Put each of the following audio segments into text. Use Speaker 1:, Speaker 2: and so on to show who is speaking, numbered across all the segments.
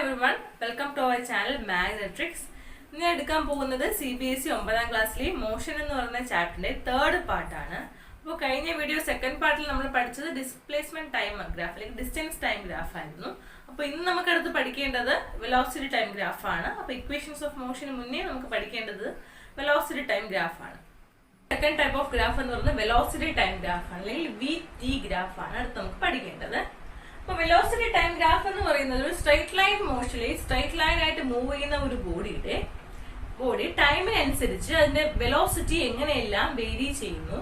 Speaker 1: everyone, welcome to our channel Magnetrix. ഇന്ന് എടുക്കാൻ പോകുന്നത് CBSE 9ാം ക്ലാസ്സിലെ മോഷൻ എന്ന് പറയുന്ന ചാപ്റ്ററിന്റെ തേർഡ് പാർട്ടാണ്. അപ്പോൾ കഴിഞ്ഞ വീഡിയോ സെക്കൻഡ് പാർട്ടിൽ നമ്മൾ പഠിച്ചത് ഡിസ്പ്ലേസ്മെന്റ് ടൈം ഗ്രാഫ് അല്ലെങ്കിൽ ഡിസ്റ്റൻസ് ടൈം ഗ്രാഫ് ആയിരുന്നു. അപ്പോൾ ഇന്ന് നമുക്ക് അടുത്ത് പഠിക്കേണ്ടത് വെലോസിറ്റി ടൈം ഗ്രാഫ് ആണ്. അപ്പോൾ ഇക്വേഷൻസ് ഓഫ് മോഷന് മുന്നേ നമുക്ക് പഠിക്കേണ്ടത് വെലോസിറ്റി ടൈം ഗ്രാഫ് ആണ്. സെക്കൻഡ് ടൈപ്പ് ഓഫ് ഗ്രാഫ് എന്ന് പറയുന്നത് വെലോസിറ്റി ടൈം ഗ്രാഫ് ആണ് അല്ലെങ്കിൽ VT ഗ്രാഫ് ആണ് അടുത്ത് നമുക്ക് പഠിക്കേണ്ടത്. അപ്പോൾ വെലോസിറ്റി ടൈം ഗ്രാഫ് എന്ന് പറയുന്നത് ഒരു സ്ട്രൈറ്റ് ലൈൻ മോഷനിൽ സ്ട്രൈറ്റ് ലൈൻ ആയിട്ട് മൂവ് ചെയ്യുന്ന ഒരു ബോഡി ടൈമിനനുസരിച്ച് അതിന്റെ വെലോസിറ്റി എങ്ങനെയെല്ലാം വേരി ചെയ്യുന്നു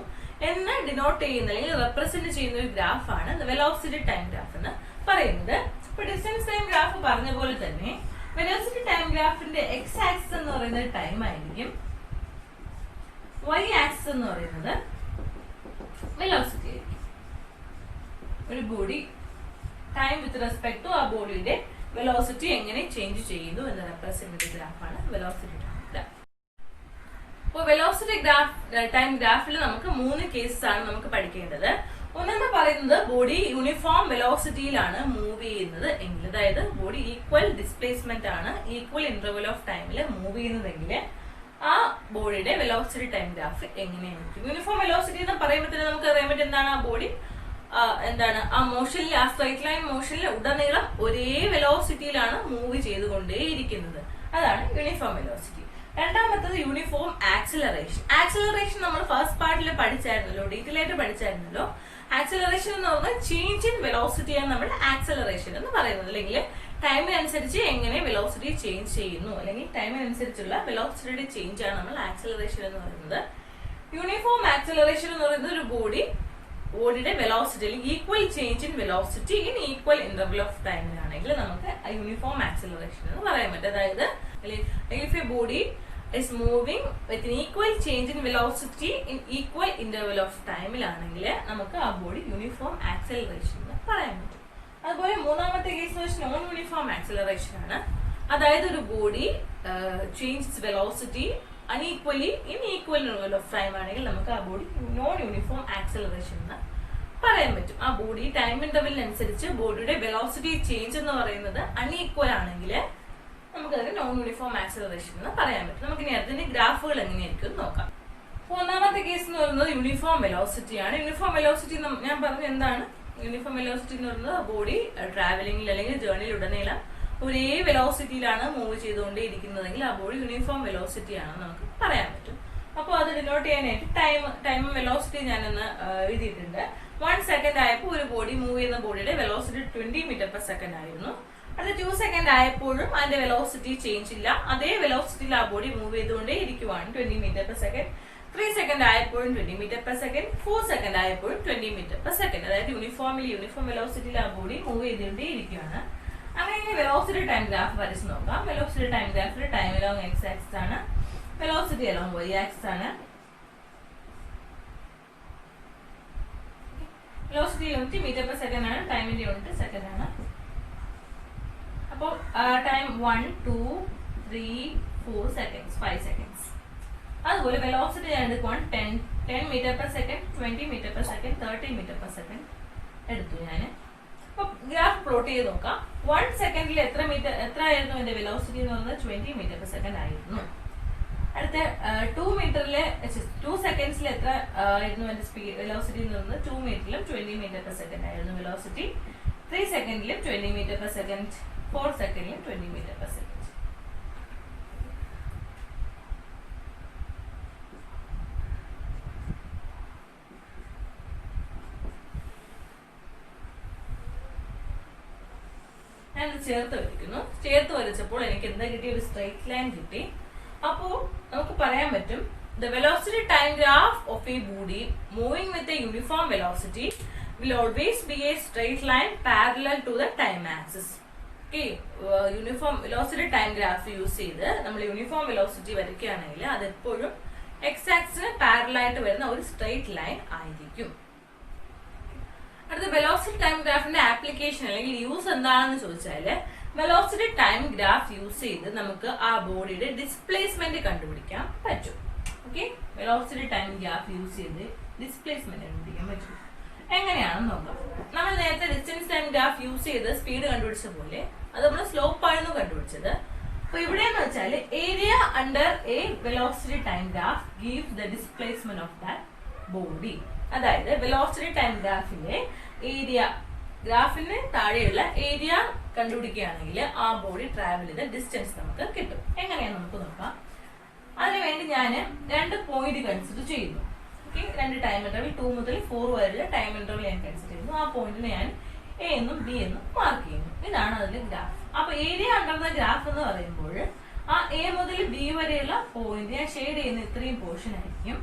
Speaker 1: എന്ന് ഡിനോട്ട് ചെയ്യുന്ന അല്ലെങ്കിൽ റെപ്രസെന്റ് ചെയ്യുന്ന ഒരു ഗ്രാഫാണ് വെലോസിറ്റി ടൈം ഗ്രാഫ് എന്ന് പറയുന്നത്. ഇപ്പൊ ഡിസ്റ്റൻസ് ടൈം ഗ്രാഫ് പറഞ്ഞ പോലെ തന്നെ വെലോസിറ്റി ടൈം ഗ്രാഫിന്റെ എക്സ് ആക്സിസ് എന്ന് പറയുന്നത് ടൈം ആയിരിക്കും, വൈ ആക്സിസ് എന്ന് പറയുന്നത് വെലോസിറ്റി ആയിരിക്കും. ഒരു body time with respect to ആ ബോഡിയുടെ വെലോസിറ്റി എങ്ങനെ ചേഞ്ച് ചെയ്യുന്നു എന്ന് റെപ്രസെന്റ് ഗ്രാഫാണ് വെലോസിറ്റി ടൈം ഗ്രാഫ്. അപ്പോൾ വെലോസിറ്റി ടൈം ഗ്രാഫിൽ നമുക്ക് 3 കേസസ് ആണ് നമുക്ക് പഠിക്കേണ്ടത്. ഒന്നെന്ന് പറയുന്നത് ബോഡി യൂണിഫോം വെലോസിറ്റിയിലാണ് മൂവ് ചെയ്യുന്നത് എങ്കിൽ, അതായത് ബോഡി ഈക്വൽ ഡിസ്പ്ലേസ്മെന്റ് ആണ് ഈക്വൽ ഇന്റർവൽ ഓഫ് ടൈമിൽ മൂവ് ചെയ്യുന്നതെങ്കിൽ ആ ബോഡിയുടെ വെലോസിറ്റി ടൈം ഗ്രാഫ് എങ്ങനെയായിരിക്കും. യൂണിഫോം വെലോസിറ്റി എന്ന് പറയുമ്പോൾ തന്നെ നമുക്ക് അറിയാൻ പറ്റും എന്താണ് ആ ബോഡി ആ മോഷനിൽ ആ സ്ട്രൈറ്റ് ലൈൻ മോഷനിൽ ഉടനീളം ഒരേ വെലോസിറ്റിയിലാണ് മൂവ് ചെയ്തുകൊണ്ടേയിരിക്കുന്നത്. അതാണ് യൂണിഫോം വെലോസിറ്റി. രണ്ടാമത്തത് യൂണിഫോം ആക്സിലറേഷൻ. ആക്സിലറേഷൻ നമ്മൾ ഫസ്റ്റ് പാർട്ടിൽ പഠിച്ചായിരുന്നല്ലോ, ഡീറ്റെയിൽ ആയിട്ട് പഠിച്ചായിരുന്നല്ലോ. ആക്സിലറേഷൻ എന്ന് പറഞ്ഞാൽ ചേഞ്ച് ഇൻ വെലോസിറ്റിയാണ് നമ്മൾ ആക്സിലറേഷൻ എന്ന് പറയുന്നത്. അല്ലെങ്കിൽ ടൈമിനനുസരിച്ച് എങ്ങനെ വെലോസിറ്റി ചേഞ്ച് ചെയ്യുന്നു അല്ലെങ്കിൽ ടൈമിനനുസരിച്ചുള്ള വെലോസിറ്റിയുടെ ചേഞ്ച് ആണ് നമ്മൾ ആക്സിലറേഷൻ എന്ന് പറയുന്നത്. യൂണിഫോം ആക്സിലറേഷൻ എന്ന് പറയുന്നത് ഒരു ബോഡിയുടെ വെലോസിറ്റി അല്ലെങ്കിൽ equal change in velocity in equal interval of ടൈമിലാണെങ്കിൽ നമുക്ക് യൂണിഫോം ആക്സിലറേഷൻ എന്ന് പറയാൻ പറ്റും. അതായത് if a body is moving with an equal change in velocity in equal interval of ടൈമിലാണെങ്കിൽ നമുക്ക് ആ ബോഡി യൂണിഫോം ആക്സിലറേഷൻ എന്ന് പറയാൻ പറ്റും. അതുപോലെ മൂന്നാമത്തെ കേസ് വെച്ച് നോൺ യൂണിഫോം ആക്സിലറേഷൻ ആണ്. അതായത് ഒരു body change velocity unequally in equal interval of time ആണെങ്കിൽ നമുക്ക് ആ ബോഡി നോൺ യൂണിഫോം ആക്സിലറേഷൻ എന്ന് പറയാൻ പറ്റും. ആ ബോഡി ടൈം ഇന്റർവെലിനനുസരിച്ച് ബോഡിയുടെ വെലോസിറ്റി ചേഞ്ച് എന്ന് പറയുന്നത് അൺഈക്വൽ ആണെങ്കിൽ നമുക്കതിന് നോൺ യൂണിഫോം ആക്സിലറേഷൻ എന്ന് പറയാൻ പറ്റും. നമുക്ക് ഇനി അതിന്റെ ഗ്രാഫുകൾ എങ്ങനെയായിരിക്കും നോക്കാം. ഒന്നാമത്തെ കേസ് എന്ന് പറയുന്നത് യൂണിഫോം വെലോസിറ്റി ആണ്. യൂണിഫോം വെലോസിറ്റി ഞാൻ പറഞ്ഞ എന്താണ് യൂണിഫോം വെലോസിറ്റി എന്ന് പറയുന്നത് ബോഡി ട്രാവലിംഗിൽ അല്ലെങ്കിൽ ജേർണിയിൽ ഉടനീളം ഒരേ വെലോസിറ്റിയിലാണ് മൂവ് ചെയ്തുകൊണ്ടേയിരിക്കുന്നതെങ്കിൽ ആ ബോഡി യൂണിഫോം വെലോസിറ്റി ആണെന്ന് നമുക്ക് പറയാൻ പറ്റും. അപ്പോൾ അത് ഡിനോട്ട് ചെയ്യാനായിട്ട് ടൈം വെലോസിറ്റി ഞാനൊന്ന് എഴുതിയിട്ടുണ്ട്. 1 സെക്കൻഡ് ആയപ്പോൾ ഒരു ബോഡി മൂവ് ചെയ്യുന്ന ബോഡിയുടെ വെലോസിറ്റി 20 മീറ്റർ പെർ സെക്കൻഡ് ആയിരുന്നു. അത് 2 സെക്കൻഡ് ആയപ്പോഴും അതിന്റെ വെലോസിറ്റി ചേഞ്ച് ഇല്ല, അതേ വെലോസിറ്റിയിൽ ആ ബോഡി മൂവ് ചെയ്തുകൊണ്ടേ ഇരിക്കുവാണ് 20 മീറ്റർ പെർ സെക്കൻഡ്. 3 സെക്കൻഡ് ആയപ്പോഴും 20 മീറ്റർ പെർ സെക്കൻഡ്, 4 സെക്കൻഡ് ആയപ്പോഴും 20 മീറ്റർ പെർ സെക്കൻഡ്. അതായത് യൂണിഫോം വെലോസിറ്റിയിൽ ആ ബോഡി മൂവ് ചെയ്തുകൊണ്ടേ ഇരിക്കുകയാണ്. അങ്ങനെ വെലോസിറ്റി ടൈം ഗ്രാഫ് വരച്ച് നോക്കാം. വെലോസിറ്റി ടൈം ഗ്രാഫിൽ ടൈം അലോങ് എക്സ് ആക്സിസ് ആണ്, വെലോസിറ്റി അലോങ് വൈ ആക്സിസ് ആണ്. Velocity unit metre per second ആണ്, ടൈമിന്റെ യൂണിറ്റ് സെക്കൻഡ് ആണ്. അപ്പോൾ ടൈം 1, 2, 3, 4 സെക്കൻഡ്സ്, 5 സെക്കൻഡ്സ്. അതുപോലെ വെലോസിറ്റി ഞാൻ എടുക്കുവാണ് 10 metre per second, 20 metre per second, 30 metre per second എടുത്തു ഞാൻ. അപ്പൊ ഗ്രാഫ് പ്ലോട്ട് ചെയ്ത് നോക്കാം. 1 സെക്കൻഡിൽ എത്ര ആയിരുന്നു എന്റെ വെലോസിറ്റി എന്ന് പറയുന്നത് 20 മീറ്റർ പെർ സെക്കൻഡ് ആയിരുന്നു. അടുത്ത 2 സെക്കൻഡ്സിൽ എത്ര ആയിരുന്നു എന്റെ വെലോസിറ്റി എന്ന് പറയുന്നത് 2 മീറ്ററിലും 20 മീറ്റർ പെർ സെക്കൻഡ് ആയിരുന്നു വെലോസിറ്റി. 3 സെക്കൻഡിലും 20 മീറ്റർ പെർ സെക്കൻഡ്, 4 സെക്കൻഡിലും 20 മീറ്റർ പെർ സെക്കൻഡ്. ഞാനത് ചേർത്ത് വരച്ചപ്പോൾ എനിക്ക് എന്താ കിട്ടി? ഒരു സ്ട്രൈറ്റ് ലൈൻ കിട്ടി. അപ്പോൾ നമുക്ക് പറയാൻ പറ്റും the velocity time graph of a body moving with a uniform velocity will always be a straight line parallel to the time axis. Uniform velocity time graph use ചെയ്ത് നമ്മൾ യൂണിഫോം വെലോസിറ്റി വരയ്ക്കുകയാണെങ്കിൽ അത് എപ്പോഴും എക്സ് ആക്സിന് പാരലൽ ആയിട്ട് വരുന്ന ഒരു straight line ആയിരിക്കും. അടുത്ത വെലോസിറ്റി ടൈം ഗ്രാഫിന്റെ ആപ്ലിക്കേഷൻ അല്ലെങ്കിൽ യൂസ് എന്താണെന്ന് ചോദിച്ചാല് വെലോസിറ്റി ടൈം ഗ്രാഫ് യൂസ് ചെയ്ത് നമുക്ക് ആ ബോഡിയുടെ ഡിസ്പ്ലേസ്മെന്റ് കണ്ടുപിടിക്കാൻ പറ്റും. വെലോസിറ്റി ടൈം ഗ്രാഫ് യൂസ് ചെയ്ത് ഡിസ്പ്ലേസ്മെന്റ് കണ്ടുപിടിക്കാൻ പറ്റും. എങ്ങനെയാണെന്ന് നോക്കാം. നമ്മൾ നേരത്തെ ഡിസ്റ്റൻസ് ടൈം ഗ്രാഫ് യൂസ് ചെയ്ത് സ്പീഡ് കണ്ടുപിടിച്ച പോലെ അത് നമ്മൾ സ്ലോപ്പ് ആണെന്ന് കണ്ടുപിടിച്ചത്. അപ്പൊ ഇവിടെ എന്ന് വെച്ചാൽ area under A velocity time graph gives the displacement of that body. അതായത് വെലോസിറ്റി ടൈം ഗ്രാഫിന്റെ ഏരിയ, ഗ്രാഫിന് താഴെയുള്ള ഏരിയ കണ്ടുപിടിക്കുകയാണെങ്കിൽ ആ ബോഡി ട്രാവൽ ചെയ്ത ഡിസ്റ്റൻസ് നമുക്ക് കിട്ടും. എങ്ങനെയാന്ന് നമുക്ക് നോക്കാം. അതിനുവേണ്ടി ഞാൻ 2 പോയിന്റ് കൺസിഡർ ചെയ്യുന്നു. ഓക്കെ, 2 ടൈം ഇന്റർവൽ 2 മുതൽ 4 വരെയുള്ള ടൈം ഇന്റർവൽ ഞാൻ കൺസിഡർ ചെയ്യുന്നു. ആ പോയിന്റിനെ ഞാൻ എ എന്നും ബി എന്നും മാർക്ക് ചെയ്യുന്നു. ഇതാണ് അതിന്റെ ഗ്രാഫ്. അപ്പൊ ഏരിയ അണ്ടർ ദ ഗ്രാഫ് എന്ന് പറയുമ്പോൾ ആ എ മുതൽ ബി വരെയുള്ള പോയിന്റ് ഞാൻ ഷെയ്ഡ് ചെയ്യുന്ന ഇത്രയും പോർഷൻ ആയിരിക്കും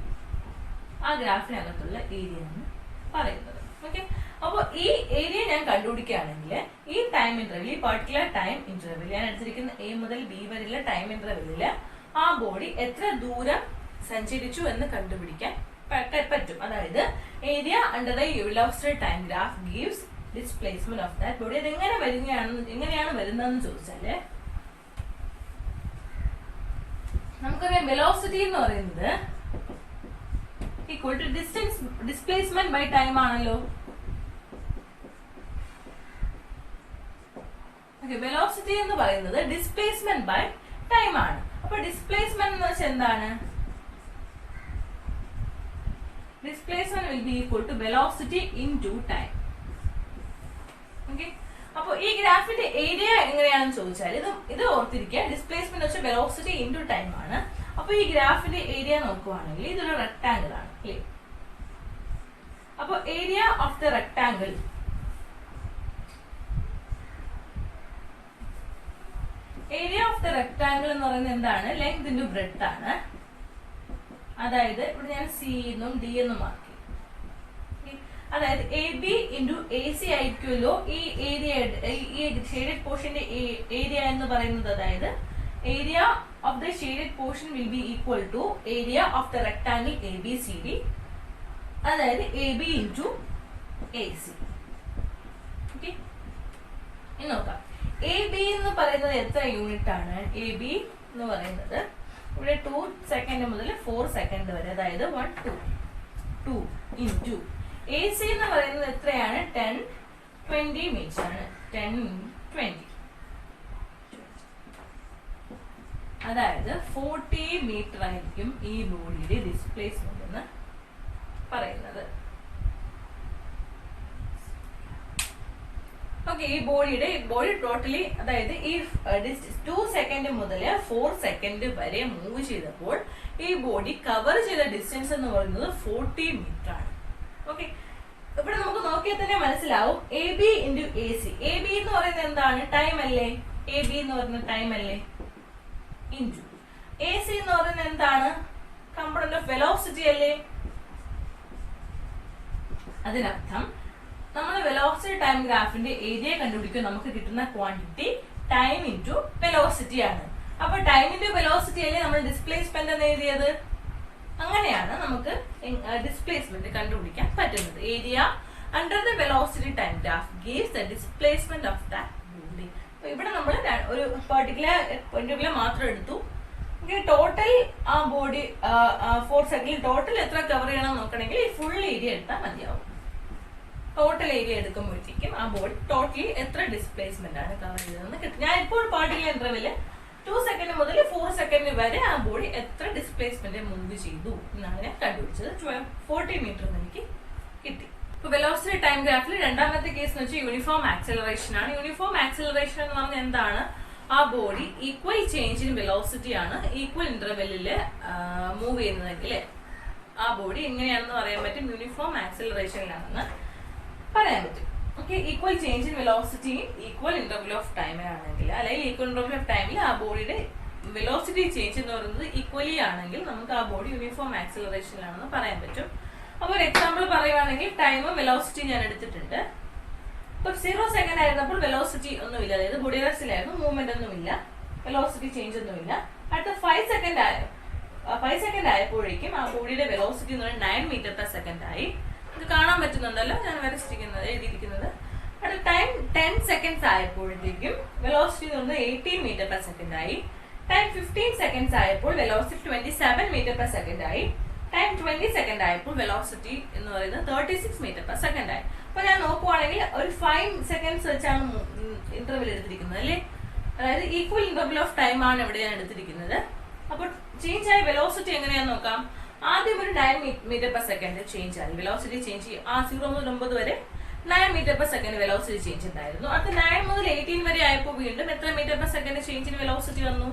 Speaker 1: ആ ഗ്രാഫിനകത്തുള്ള ഏരിയ എന്ന് പറയുന്നത്. ഓക്കെ, അപ്പോൾ ഈ ഏരിയ ഞാൻ കണ്ടുപിടിക്കുകയാണെങ്കിൽ ഈ ടൈം ഇന്റർവെൽ, ഈ പർട്ടിക്കുലർ ടൈം ഇന്റർവെൽ ഞാൻ എടുത്തിരിക്കുന്ന എ മുതൽ ബി വരെയുള്ള ടൈം ഇന്റർവെല്ലില് ആ ബോഡി എത്ര ദൂരം സഞ്ചരിച്ചു എന്ന് കണ്ടുപിടിക്കാൻ പറ്റും. അതായത് area under the velocity time graph gives displacement of that body. അത് എങ്ങനെയാണ് വരുന്നതെന്ന് ചോദിച്ചാല് നമുക്കറിയാം വെലോസിറ്റി എന്ന് പറയുന്നത് equal to displacement by time ആണല്ലോ. വെലോസിറ്റി എന്ന് പറയുന്നത് ഡിസ്പ്ലേസ്മെന്റ് ബൈ ടൈം ആണ്. അപ്പൊ ഡിസ്പ്ലേസ്മെന്റ് എന്ന് വെച്ചാൽ എന്താണ്? Displacement will be equal to velocity into time. Okay, അപ്പൊ ഈ ഗ്രാഫിന്റെ ഏരിയ എങ്ങനെയാണെന്ന് ചോദിച്ചാൽ ഇത് ഓർത്തിരിക്കുക. ഡിസ്പ്ലേസ്മെന്റ് വെച്ചാൽ വെലോസിറ്റി ഇൻടു ടൈം ആണ്. അപ്പൊ ഈ ഗ്രാഫിന്റെ ഏരിയ നോക്കുവാണെങ്കിൽ ഇതൊരു റെക്ടാംഗിൾ ആണ് അല്ലേ? അപ്പൊ ഏരിയ ഓഫ് ദ റെക്ടാംഗിൾ എന്ന് പറയുന്നത് എന്താണ്? ലെങ്ത് ഇൻടു ബ്രെഡ്ത്ത് ആണ്. അതായത് ഇവിടെ ഞാൻ സി എന്നും ഡി എന്നും മാർക്ക് ചെയ്യും. അതായത് A B into A C ആയിരിക്കുമല്ലോ ഈ ഏരിയ, ഈ ഷെയ്ഡഡ് പോർഷന്റെ ഏരിയ എന്ന് പറയുന്നത്. അതായത് area of the shaded portion will be equal to area of the rectangle A B C D. അതായത് A B into A C. Okay, ഇനി നോക്കാം. A B എന്ന് പറയുന്നത് എത്ര യൂണിറ്റ് ആണ്? എ ബി എന്ന് പറയുന്നത് ഇവിടെ 2 സെക്കൻഡ് മുതൽ 4 സെക്കൻഡ് വരെ, അതായത് 1 2 ഇൻറ്റു എ സി എന്ന് പറയുന്നത് എത്രയാണ്? 10 20 മീറ്റർ ആണ്. 10 20, അതായത് 40 മീറ്റർ ആയിരിക്കും ഈ ബോഡിയുടെ ഡിസ്പ്ലേസ്മെന്റ് എന്ന് പറയുന്നത്. ഓക്കെ, ഈ ബോഡി ടോട്ടലി, അതായത് ഈ 2 സെക്കൻഡ് മുതൽ 4 സെക്കൻഡ് വരെ മൂവ് ചെയ്തപ്പോൾ ഈ ബോഡി കവർ ചെയ്ത ഡിസ്റ്റൻസ് എന്ന് പറയുന്നത് 40 മീറ്റർ ആണ്. ഓക്കെ, ഇവിടെ നമുക്ക് നോക്കിയാൽ തന്നെ മനസ്സിലാവും. A B into A C. A B എന്ന് പറയുന്നത് എന്താണ്? ടൈം അല്ലേ? എ ബി എന്ന് പറയുന്നത് ടൈം അല്ലേ? ഇൻറ്റു എ സി എന്ന് പറയുന്നത് എന്താണ്? കമ്പോണന്റ് ഓഫ് വെലോസിറ്റി അല്ലേ? അതിനർത്ഥം നമ്മൾ വെലോസിറ്റി ടൈം ഗ്രാഫിന്റെ ഏരിയ കണ്ടുപിടിക്കുക നമുക്ക് കിട്ടുന്ന ക്വാണ്ടിറ്റി ടൈം ഇൻറ്റു വെലോസിറ്റി ആണ്. അപ്പൊ ടൈം ഇൻറ്റു വെലോസിറ്റി അല്ലേ നമ്മൾ ഡിസ്പ്ലേസ്മെന്റ് എന്ന് എഴുതിയത്? അങ്ങനെയാണ് നമുക്ക് ഡിസ്പ്ലേസ്മെന്റ് കണ്ടുപിടിക്കാൻ പറ്റുന്നത്. Area under the velocity time graph gives the displacement of that body. അപ്പൊ ഇവിടെ നമ്മൾ ഒരു പർട്ടിക്കുലർ മാത്രം എടുത്തു. ടോട്ടൽ ആ ബോഡി 4 സെക്കൻഡിൽ ടോട്ടൽ എത്ര കവർ ചെയ്യണം നോക്കണമെങ്കിൽ ഈ ഫുൾ ഏരിയ എടുത്താൽ മതിയാവും. ടോട്ടൽ ഏരിയ എടുക്കുമ്പോഴത്തേക്കും ആ ബോഡി ടോട്ടലി എത്ര ഡിസ്പ്ലേസ്മെന്റ് ആണ് കവർ ചെയ്തതെന്ന് കിട്ടും. ഞാൻ ഇപ്പോൾ പർട്ടിക്കുലർ ഇന്റർവെല് 2 സെക്കൻഡ് മുതൽ 4 സെക്കൻഡ് വരെ ആ ബോഡി എത്ര ഡിസ്പ്ലേസ്മെന്റ് മൂവ് ചെയ്തു എന്നാണ് ഞാൻ കണ്ടുപിടിച്ചത്. 40 മീറ്റർ എന്ന് എനിക്ക് കിട്ടി. ഇപ്പൊ വെലോസിറ്റി ടൈം ഗ്രാഫിൽ രണ്ടാമത്തെ കേസ് എന്ന് വെച്ചാൽ യൂണിഫോം ആക്സലറേഷൻ ആണ്. യൂണിഫോം ആക്സലറേഷൻ എന്ന് പറഞ്ഞാൽ എന്താണ്? ആ body equal change in velocity ആണ് ഈക്വൽ ഇന്റർവെല്ലില് മൂവ് ചെയ്യുന്നതെങ്കിൽ ആ ബോഡി എങ്ങനെയാണെന്ന് പറയാൻ പറ്റും? യൂണിഫോം ആക്സലറേഷനിലാണെന്ന് പറയാൻ പറ്റും. Okay, equal change in velocity equal interval of ടൈമിലാണെങ്കിൽ, അല്ലെങ്കിൽ ഈക്വൽ ഇന്റർവൽ ഓഫ് ടൈമിൽ ആ ബോഡിയുടെ വെലോസിറ്റി ചേഞ്ച് എന്ന് പറയുന്നത് ഈക്വലി ആണെങ്കിൽ നമുക്ക് ആ ബോഡി യൂണിഫോം ആക്സലറേഷനിലാണെന്ന് പറയാൻ പറ്റും. അപ്പൊ ഒരു എക്സാമ്പിൾ പറയുവാണെങ്കിൽ ടൈമും വെലോസിറ്റി ഞാൻ എടുത്തിട്ടുണ്ട്. ഇപ്പൊ 0 സെക്കൻഡ് ആയിരുന്നപ്പോൾ വെലോസിറ്റി ഒന്നുമില്ല, അതായത് ബോഡി റെസ്റ്റിലായിരുന്നു, മൂവ്മെന്റ് ഒന്നുമില്ല, വെലോസിറ്റി ചേഞ്ച് ഒന്നുമില്ല. അടുത്ത 5 സെക്കൻഡ് ആയപ്പോഴേക്കും ആ ബോഡിയുടെ വെലോസിറ്റി എന്ന് പറയുന്നത് 9 മീറ്റർ പെർ സെക്കൻഡ് ആയി. ഇത് കാണാൻ പറ്റുന്നുണ്ടല്ലോ, ഞാൻ എഴുതിയിരിക്കുന്നത്. അടുത്ത ടൈം 10 സെക്കൻഡ്സ് ആയപ്പോഴത്തേക്കും വെലോസിറ്റി എന്ന് പറയുന്നത് 18 മീറ്റർ പെർ സെക്കൻഡ് ആയി. ടൈം 15 സെക്കൻഡ്സ് ആയപ്പോൾ വെലോസിറ്റി 27 മീറ്റർ പെർ സെക്കൻഡ് ആയി. ടൈം 20 സെക്കൻഡ് ആയപ്പോൾ വെലോസിറ്റി എന്ന് പറയുന്നത് 36 മീറ്റർ പെർ സെക്കൻഡ് ആയി. അപ്പൊ ഞാൻ നോക്കുവാണെങ്കിൽ ഒരു 5 സെക്കൻഡ്സ് വെച്ചാണ് ഇന്റർവെൽ എടുത്തിരിക്കുന്നത് അല്ലേ. അതായത് ഈക്വൽ ഇന്റർവെൽ ഓഫ് ടൈം ആണ് ഇവിടെ ഞാൻ എടുത്തിരിക്കുന്നത്. അപ്പോൾ ചേഞ്ച് ആയ വെലോസിറ്റി എങ്ങനെയാന്ന് നോക്കാം. ആദ്യം ഒരു 9 മീറ്റർ പെർ സെക്കൻഡ് ചേഞ്ച് ആയി, വെലോസിറ്റി ചേഞ്ച് ചെയ്യും. 0 മുതൽ 9 വരെ 9 metre per second velocity change ഉണ്ടായിരുന്നു. അടുത്ത 9 മുതൽ 18 വരെ ആയപ്പോൾ വീണ്ടും എത്ര മീറ്റർ പെർ സെക്കൻഡ് ചേഞ്ചിന് വെലോസിറ്റി വന്നു?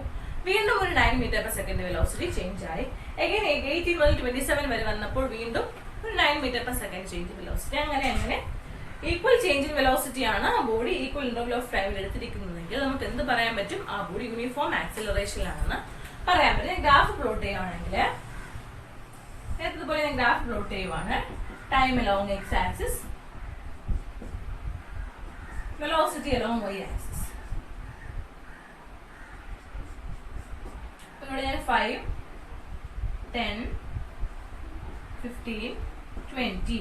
Speaker 1: വീണ്ടും ഒരു 9 metre per second velocity change ആയി. അഗൈൻ 18 മുതൽ 27 വരെ വന്നപ്പോൾ വീണ്ടും ഒരു 9 metre per second change velocity. അങ്ങനെ ഈക്വൽ ചേഞ്ച് ഇൻ വെലോസിറ്റി ആണ് ആ ബോഡി ഈക്വൽ ഇന്റർവൽ ഓഫ് ടൈമിൽ എടുത്തിരിക്കുന്നതെങ്കിൽ നമുക്ക് എന്ത് പറയാൻ പറ്റും? ആ ബോഡി യൂണിഫോം ആക്സിലറേഷനിലാണെന്ന് പറയാൻ പറ്റും. ഗ്രാഫ് പ്ലോട്ട് ചെയ്യുവാണെങ്കിൽ നേരത്തെ ഞാൻ ഗ്രാഫ് പ്ലോട്ട് ചെയ്യുവാണ്. Time along X axis, velocity along Y axis. ഇവിടെ ഞാൻ 5, 10, 15, 20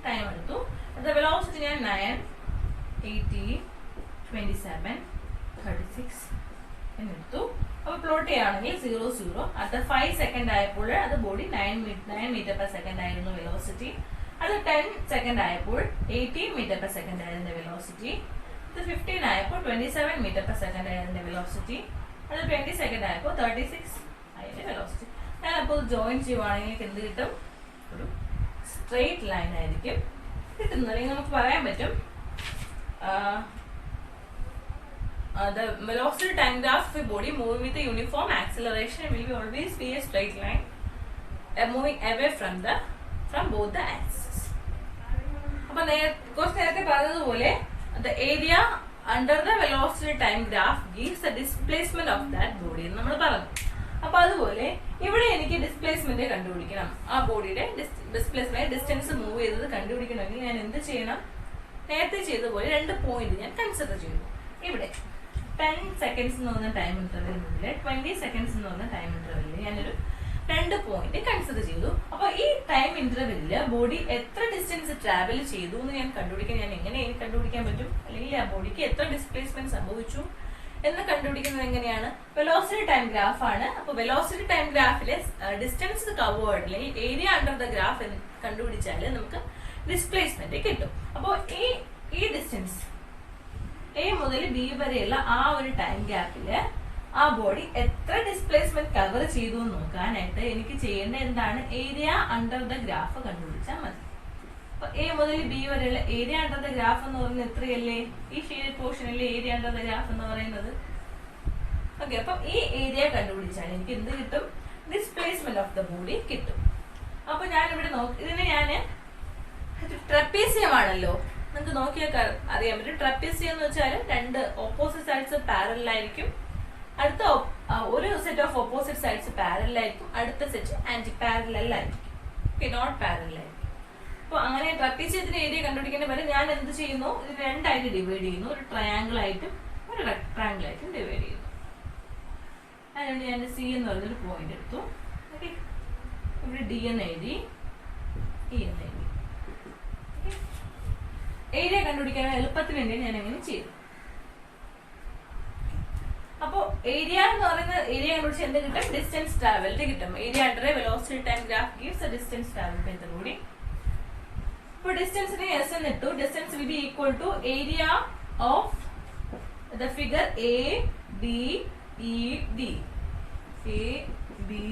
Speaker 1: ടൈം എടുത്തു. അത് വെലോസിറ്റി ഞാൻ 9, 18, 27, 36 എന്നെടുത്തു. അപ്പൊ പ്ലോട്ട് ചെയ്യുകയാണെങ്കിൽ 0, 0. അടുത്ത 5 സെക്കൻഡ് ആയപ്പോൾ അത് ബോഡി 9 മീറ്റർ പെർ സെക്കൻഡ് ആയിരുന്നു വെലോസിറ്റി. അത് 10 സെക്കൻഡ് ആയപ്പോൾ 18 മീറ്റർ പെർ സെക്കൻഡ് ആയിരുന്നു വെലോസിറ്റി. അത് 15 ആയപ്പോൾ 27 മീറ്റർ പെർ സെക്കൻഡ് ആയിരുന്നു വെലോസിറ്റി. അത് 20 സെക്കൻഡ് ആയപ്പോൾ 36 ആയിരുന്നു വെലോസിറ്റി. ഞാനപ്പോൾ ജോയിൻ ചെയ്യുവാണെങ്കിൽ എന്ത് കിട്ടും? ഒരു സ്ട്രെയിറ്റ് ലൈൻ ആയിരിക്കും കിട്ടുന്നത്. അല്ലെങ്കിൽ നമുക്ക് പറയാൻ പറ്റും the velocity time graph of a body moving with a uniform acceleration will be always be a straight line moving away from both the axes. അപ്പോൾ കുറച്ച് നേരത്തെ പറഞ്ഞതുപോലെ the area under the velocity time graph gives the displacement of that body എന്ന് നമ്മൾ പറഞ്ഞു. അപ്പൊ അതുപോലെ ഇവിടെ എനിക്ക് ഡിസ്പ്ലേസ്മെന്റ് കണ്ടുപിടിക്കണം. ആ ബോഡിയുടെ ഡിസ്പ്ലേസ്മെന്റ് ഡിസ്റ്റൻസ് മൂവ് ചെയ്തത് കണ്ടുപിടിക്കണമെങ്കിൽ ഞാൻ എന്ത് ചെയ്യണം? നേരത്തെ ചെയ്തതുപോലെ 2 പോയിന്റ് ഞാൻ കൺസിഡർ ചെയ്തു. ഇവിടെ 10 സെക്കൻഡ്സ് എന്ന് പറഞ്ഞ ടൈം ഇന്റർവെല്ലിൽ 20 സെക്കൻഡ്സ് എന്ന് പറഞ്ഞ ടൈം ഇന്റർവെല്ലിൽ ഞാനൊരു 2 പോയിന്റ് കൺസിഡർ ചെയ്തു. അപ്പൊ ഈ ടൈം ഇന്റർവെല്ലില് ബോഡി എത്ര ഡിസ്റ്റൻസ് ട്രാവൽ ചെയ്തു എന്ന് ഞാൻ കണ്ടുപിടിക്കാൻ എങ്ങനെ കണ്ടുപിടിക്കാൻ പറ്റും? അല്ലെങ്കിൽ ആ ബോഡിക്ക് എത്ര ഡിസ്പ്ലേസ്മെന്റ് സംഭവിച്ചു എന്ന് കണ്ടുപിടിക്കുന്നത് എങ്ങനെയാണ്? വെലോസിറ്റി ടൈം ഗ്രാഫ് ആണ്. അപ്പൊ വെലോസിറ്റി ടൈം ഗ്രാഫിലെ ഡിസ്റ്റൻസ് കവേർഡ് അല്ലെങ്കിൽ ഏരിയ അണ്ടർ ദ ഗ്രാഫ് കണ്ടുപിടിച്ചാൽ നമുക്ക് ഡിസ്പ്ലേസ്മെന്റ് കിട്ടും. അപ്പോൾ ഈ ഡിസ്റ്റൻസ് എ മുതൽ ബി വരെയുള്ള ആ ഒരു ടൈം ഗ്യാപ്പില് ആ ബോഡി എത്ര ഡിസ്പ്ലേസ്മെന്റ് കവർ ചെയ്തു എന്ന് നോക്കാനായിട്ട് എനിക്ക് ചെയ്യേണ്ട എന്താണ്? ഏരിയ അണ്ടർ ദ ഗ്രാഫ് കണ്ടുപിടിച്ചാൽ മതി. അപ്പൊ എ മുതൽ ബി വരെയുള്ള ഏരിയ അണ്ടർ ദ ഗ്രാഫ് എന്ന് പറയുന്നത് എത്രയല്ലേ? ഈ ഷെയ്ഡ് പോർഷനിലെ ഏരിയ അണ്ടർ ദ ഗ്രാഫ് എന്ന് പറയുന്നത്. ഓക്കെ, അപ്പൊ ഈ ഏരിയ കണ്ടുപിടിച്ചാൽ എനിക്ക് എന്ത് കിട്ടും? ഡിസ്പ്ലേസ്മെന്റ് ഓഫ് ദ ബോഡി കിട്ടും. അപ്പൊ ഞാനിവിടെ ഇതിനെ ഞാന് ട്രപ്പീസിയം ആണല്ലോ, നിങ്ങൾക്ക് നോക്കിയാൽ അറിയാൻ പറ്റും. ട്രപ്പീസിയം എന്ന് വെച്ചാൽ 2 ഓപ്പോസിറ്റ് സൈഡ്സ് പാരലൽ ആയിരിക്കും. അടുത്ത ഒരു set of opposite sides parallel ആയിരിക്കും, അടുത്ത സെറ്റ് ആന്റി പാരലൽ ആയിരിക്കും, നോട്ട് പാരലൽ ആയിരിക്കും. അപ്പൊ അങ്ങനെ ട്രപ്പീസിയത്തിന്റെ ഏരിയ കണ്ടുപിടിക്കേണ്ട പകരം ഞാൻ എന്ത് ചെയ്യുന്നു? ഇത് 2 ആയിട്ട് ഡിവൈഡ് ചെയ്യുന്നു. ഒരു ട്രയാങ്കിൾ ആയിട്ടും ഒരു റെക്ടാങ്കിൾ ആയിട്ടും ഡിവൈഡ് ചെയ്യുന്നു. അതിനുവേണ്ടി ഞാൻ സി എന്ന് പറഞ്ഞൊരു പോയിന്റ് എടുത്തു. ഓക്കെ, ഇവിടെ ഡി എന്ന് എഴുതി, ഇ എന്ന് എഴുതി. ഏരിയ കണ്ടുപിടിക്കാൻ എളുപ്പത്തിന് വേണ്ടി ഞാൻ എങ്ങനെ ചെയ്തു. അപ്പോ ഏരിയ എന്ന് പറയുന്ന ഏരിയ കണ്ടുപിടിച്ച് എന്ത് കിട്ടും? ഡിസ്റ്റൻസ് ട്രാവൽഡ് കിട്ടും. Area under velocity time graph gives the distance travelled by the body. അപ്പോൾ ഡിസ്റ്റൻസിനെ എസ് എന്ന് ഇട്ടു. Distance will be equal to area of the figure A B E D. A B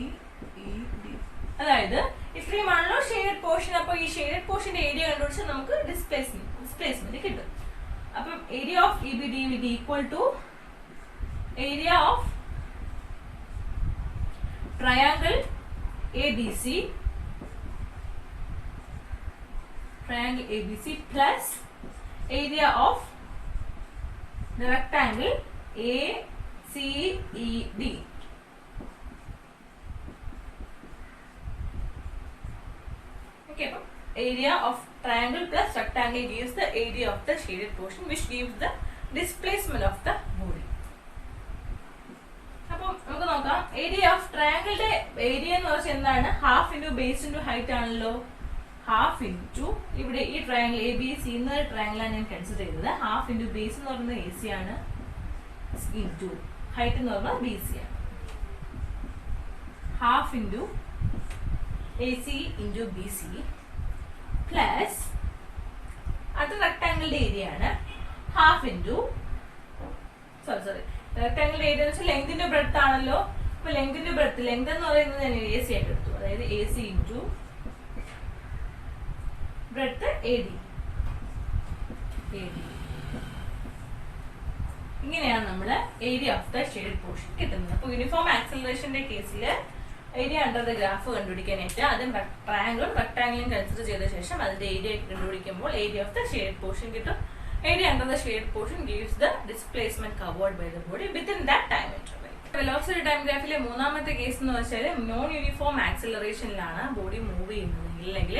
Speaker 1: E D, അതായത് ഇത്രയുമാണല്ലോ shade portion. അപ്പൊ ഈ shade പോർഷന്റെ area കണ്ടുപിടിച്ചാൽ നമുക്ക് ഡിസ്പ്ലേസ്മെന്റ് കിട്ടും. അപ്പം area of E B D will equal to area of triangle A B C plus area of the rectangle ACED. Okay, area of triangle plus rectangle gives the area of the shaded portion, which gives the displacement of the body. അപ്പോൾ നമുക്ക് നോക്കാം, area of ട്രയാങ്കിളിന്റെ area എന്ന് വെച്ചാൽ എന്താണ്? Half into base into height ആണല്ലോ. Half into ഇവിടെ ഈ ട്രയാങ്കിൾ എ ബി സി എന്ന ട്രയാങ്കിളാണ് ഞാൻ കൺസിഡർ ചെയ്തത്. ഹാഫ് ഇൻറ്റു ബേസ് എന്ന് പറയുന്നത് എ സി ആണ്, ഇൻറ്റു ഹൈറ്റ് എന്ന് പറയുന്നത് ബി സി ആണ്. Half into AC into BC plus അടുത്ത റെക്ടാംഗിളിന്റെ ഏരിയ ആണ് ഹാഫ് ഇൻറ്റു റെക്ടാംഗിളിന്റെ ഏരിയ എന്ന് വെച്ചാൽ ലെങ്തിന്റെ ബ്രെഡ്ത്ത് ആണല്ലോ. അപ്പൊ ലെങ്തിന്റെ ബ്രെഡ്ത്ത് ലെങ്ത് എന്ന് പറയുന്നത് ഞാൻ AC ആയിട്ട് എടുത്തു. അതായത് AC ഇൻറ്റു ബ്രെഡ്ത്ത് AD. ഇങ്ങനെയാണ് നമ്മൾ area of the shade portion കിട്ടുന്നത്. അപ്പോൾ യൂണിഫോം ആക്സിലറേഷന്റെ കേസിൽ ഏരിയ അണ്ടർ ദ ഗ്രാഫ് കണ്ടുപിടിക്കാനായിട്ട് ആദ്യം ട്രയാംഗിളും റെക്ടാംഗിളും കൺസിഡർ ചെയ്ത ശേഷം അതിന്റെ ഏരിയ കണ്ടുപിടിക്കുമ്പോൾ area of the shade portion കിട്ടും. Area under the shade portion gives the displacement covered by the body within that time interval. Velocity time ഗ്രാഫിലെ മൂന്നാമത്തെ കേസ് എന്ന് വെച്ചാൽ നോൺ യൂണിഫോം ആക്സിലറേഷനിലാണ് ബോഡി മൂവ് ചെയ്യുന്നത്. അല്ലെങ്കിൽ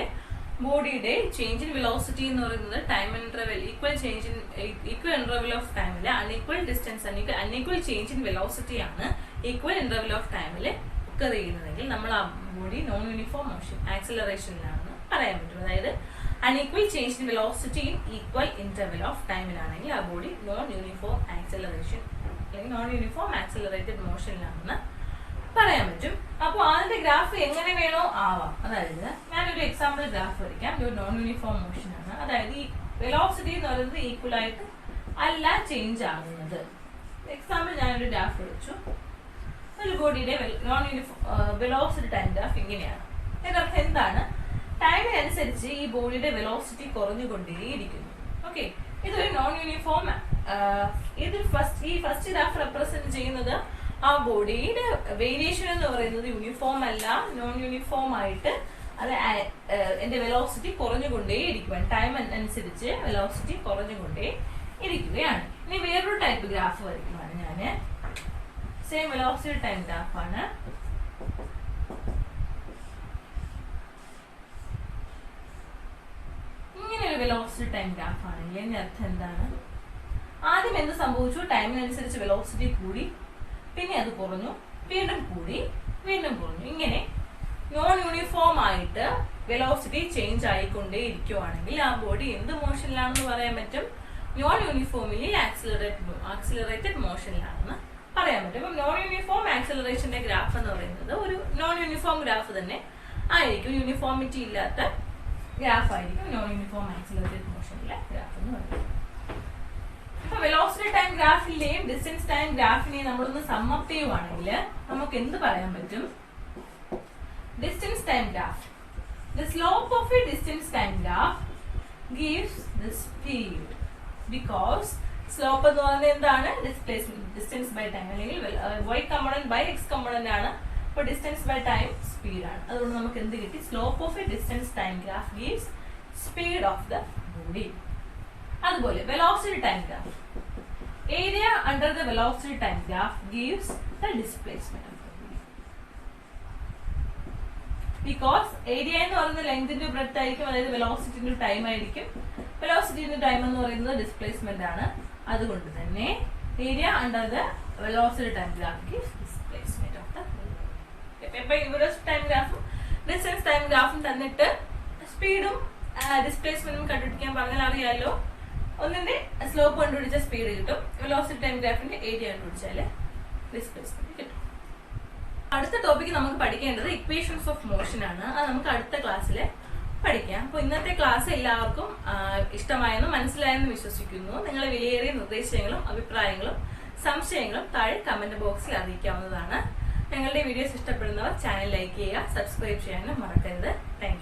Speaker 1: ബോഡിയുടെ ചേഞ്ച് ഇൻ വെലോസിറ്റി എന്ന് പറയുന്നത് time interval equal interval of ടൈമില് unequal distance unequal change in velocity ആണ് ഈക്വൽ ഇന്റർവെൽ ഓഫ് ടൈമില് ഒക്കർ ചെയ്യുന്നതെങ്കിൽ നമ്മൾ ആ ബോഡി നോൺ യൂണിഫോം മോഷൻ ആക്സിലറേഷനിലാണെന്ന് പറയാൻ പറ്റും. അതായത് unequal change in velocity in equal interval of ടൈമിലാണെങ്കിൽ ആ ബോഡി നോൺ യൂണിഫോം ആക്സിലറേഷൻ അല്ലെങ്കിൽ നോൺ യൂണിഫോം ആക്സിലറേറ്റഡ് മോഷനിലാണെന്ന് പറയാൻ പറ്റും. അപ്പോൾ അതിന്റെ ഗ്രാഫ് എങ്ങനെ വേണോ ആവാം. അതായത് ഞാനൊരു എക്സാമ്പിൾ ഗ്രാഫ് വരയ്ക്കാം. ഒരു നോൺ യൂണിഫോം മോഷൻ ആണ്. അതായത് ഈ വെലോസിറ്റി എന്ന് പറയുന്നത് ഈക്വൽ ആയിട്ട് അല്ല ചേഞ്ച് ആകുന്നത്. എക്സാമ്പിൾ ഞാനൊരു ഗ്രാഫ് വരച്ചു. ഒരു ബോഡിയുടെ non uniform velocity time graph ഇങ്ങനെയാണ്. ഇതിനർത്ഥം എന്താണ്? ടൈമിനനുസരിച്ച് ഈ ബോഡിയുടെ വെലോസിറ്റി കുറഞ്ഞുകൊണ്ടേയിരിക്കുന്നു. ഓക്കെ, ഇതൊരു നോൺ യൂണിഫോം ഇത് ഈ ഫസ്റ്റ് ഗ്രാഫ് റെപ്രസെന്റ് ചെയ്യുന്നത് ആ ബോഡിയുടെ വേരിയേഷൻ എന്ന് പറയുന്നത് യൂണിഫോം അല്ല, നോൺ യൂണിഫോം ആയിട്ട് അത് എന്റെ വെലോസിറ്റി കുറഞ്ഞുകൊണ്ടേ ഇരിക്കുവാൻ ടൈം അനുസരിച്ച് വെലോസിറ്റി കുറഞ്ഞുകൊണ്ടേ ഇരിക്കുകയാണ്. ഇനി വേറൊരു ടൈപ്പ് ഗ്രാഫ് വരയ്ക്കുവാണ് ഞാന്. സെയിം വെലോസിറ്റി ടൈം ഗ്രാഫാണ്. ഇങ്ങനെ ഒരു വെലോസിറ്റി ടൈം ഗ്രാഫ് ആണെങ്കിൽ അതിന്റെ അർത്ഥം എന്താണ്? ആദ്യം എന്ത് സംഭവിച്ചു? ടൈമിനനുസരിച്ച് വെലോസിറ്റി കൂടി, പിന്നെ അത് കുറഞ്ഞു, വീണ്ടും കൂടി, വീണ്ടും കുറഞ്ഞു. ഇങ്ങനെ നോൺ യൂണിഫോം ആയിട്ട് വെലോസിറ്റി ചേഞ്ച് ആയിക്കൊണ്ടേ ഇരിക്കുവാണെങ്കിൽ ആ ബോഡി എന്ത് മോഷനിലാണെന്ന് പറയാൻ പറ്റും? നോൺ യൂണിഫോമിലി ആക്സിലറേറ്റഡ് മോഷനിലാണെന്ന് പറയാൻ പറ്റും. അപ്പം നോൺ യൂണിഫോം ആക്സിലറേഷന്റെ ഗ്രാഫ് എന്ന് പറയുന്നത് ഒരു നോൺ യൂണിഫോം ഗ്രാഫ് തന്നെ ആയിരിക്കും. യൂണിഫോമിറ്റി ഇല്ലാത്ത ഗ്രാഫ് ആയിരിക്കും നോൺ യൂണിഫോം ആക്സിലറേറ്റഡ് മോഷനിലെ ഗ്രാഫ് എന്ന് പറയുന്നത്. അപ്പൊ വെലോസിറ്റി ടൈം ഗ്രാഫിന്റെയും ഡിസ്റ്റൻസ് ടൈം ഗ്രാഫിനെയും നമ്മളൊന്ന് സമ്മപ്പ് ചെയ്യുവാണെങ്കിൽ നമുക്ക് എന്ത് പറയാൻ പറ്റും? Distance time graph, the slope of a distance time graph gives the speed, because slope എന്ന് പറയുന്നത് എന്താണ്? ഡിസ്പ്ലേസ്മെന്റ്, ഡിസ്റ്റൻസ് ബൈ ടൈം, അല്ലെങ്കിൽ y component by x component ആണ്. അപ്പോൾ ഡിസ്റ്റൻസ് ബൈ ടൈം സ്പീഡ് ആണ്. അതുകൊണ്ട് നമുക്ക് എന്ത് കിട്ടി? Slope of a distance time graph gives speed of the body. അതുപോലെ velocity time graph, area under the velocity time graph gives the displacement of the body. Because area എന്ന് പറയുന്നത് ലെങ്തിന്റെ breadth ആയിരിക്കും, അതായത് വെലോസിറ്റിന്റെ ടൈം ആയിരിക്കും. വെലോസിറ്റിന്റെ ടൈം എന്ന് പറയുന്നത് displacement ആണ്. അതുകൊണ്ട് തന്നെ area under the velocity time graph gives displacement of the body. ഇപ്പൊ വെലോസിറ്റി ടൈം ഗ്രാഫും ഡിസ്റ്റൻസ് ടൈം ഗ്രാഫും തന്നിട്ട് സ്പീഡും ഡിസ്പ്ലേസ്മെന്റും കണ്ടുപിടിക്കാൻ പറഞ്ഞാൽ അറിയാലോ. ഒന്നിന്റെ സ്ലോപ്പ് കണ്ടുപിടിച്ച സ്പീഡ് കിട്ടും, വെലോസിറ്റി ടൈം ഗ്രാഫിന്റെ ഏരിയ കണ്ടുപിടിച്ചാല് ഡിസ്പ്ലേസ്മെന്റ് കിട്ടും. അടുത്ത ടോപ്പിക് നമുക്ക് പഠിക്കേണ്ടത് ഇക്വേഷൻസ് ഓഫ് മോഷൻ ആണ്. അത് നമുക്ക് അടുത്ത ക്ലാസ്സിൽ പഠിക്കാം. അപ്പോൾ ഇന്നത്തെ ക്ലാസ് എല്ലാവർക്കും ഇഷ്ടമായെന്നും മനസ്സിലായെന്നും വിശ്വസിക്കുന്നു. നിങ്ങളെ വിലയേറിയ നിർദ്ദേശങ്ങളും അഭിപ്രായങ്ങളും സംശയങ്ങളും താഴെ കമന്റ് ബോക്സിൽ അറിയിക്കാവുന്നതാണ്. ഞങ്ങളുടെ വീഡിയോസ് ഇഷ്ടപ്പെടുന്നവർ ചാനൽ ലൈക്ക് ചെയ്യുക, സബ്സ്ക്രൈബ് ചെയ്യാനും മറക്കരുത്. Thank you.